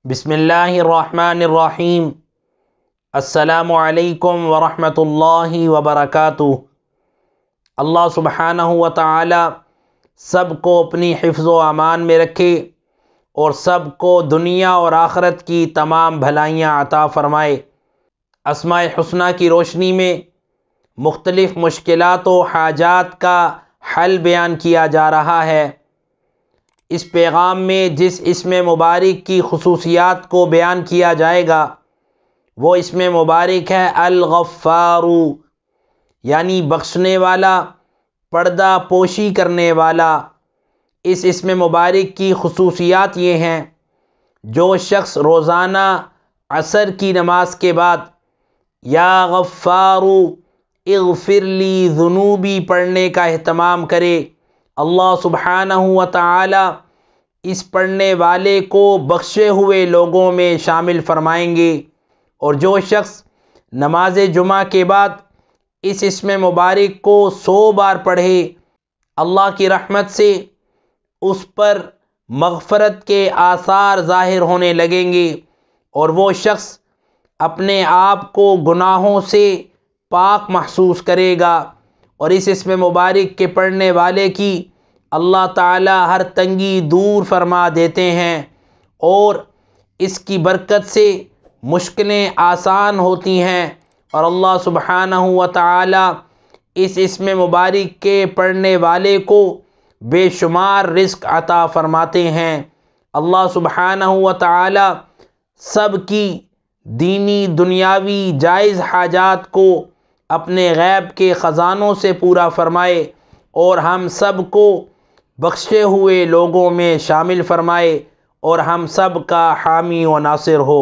بسم اللہ الرحمن الرحیم۔ السلام علیکم ورحمۃ اللہ وبرکاتہ۔ اللہ سبحانہ و تعالی سب کو اپنی حفظ و امان میں رکھے اور سب کو دنیا اور آخرت کی تمام بھلائیاں عطا فرمائے۔ اسماء الحسنی کی روشنی میں مختلف مشکلات و حاجات کا حل بیان کیا جا رہا ہے۔ اس پیغام میں جس اسم مبارک کی خصوصیات کو بیان کیا جائے گا وہ اسم مبارک ہے الغفار، یعنی بخشنے والا، پردہ پوشی کرنے والا۔ اس اسم مبارک کی خصوصیات یہ ہیں: جو شخص روزانہ عصر کی نماز کے بعد یا غفار اغفر لی ذنوبی پڑھنے کا اہتمام کرے، اللہ سبحانہ و تعالی اس پڑھنے والے کو بخشے ہوئے لوگوں میں شامل فرمائیں گے۔ اور جو شخص نماز جمعہ کے بعد اس اسم مبارک کو 100 بار پڑھے، اللہ کی رحمت سے اس پر مغفرت کے آثار ظاہر ہونے لگیں گے اور وہ شخص اپنے آپ کو گناہوں سے پاک محسوس کرے گا۔ اور اس اسم مبارک کے پڑھنے والے کی اللہ تعالی ہر تنگی دور فرما دیتے ہیں اور اس کی برکت سے مشکلیں آسان ہوتی ہیں، اور اللہ سبحانہ و تعالی اس اسم مبارک کے پڑھنے والے کو بے شمار رزق عطا فرماتے ہیں۔ اللہ سبحانہ و تعالی سب کی دینی دنیاوی جائز حاجات کو اپنے غیب کے خزانوں سے پورا فرمائے اور ہم سب کو بخشے ہوئے لوگوں میں شامل فرمائے اور ہم سب کا حامی و ناصر ہو۔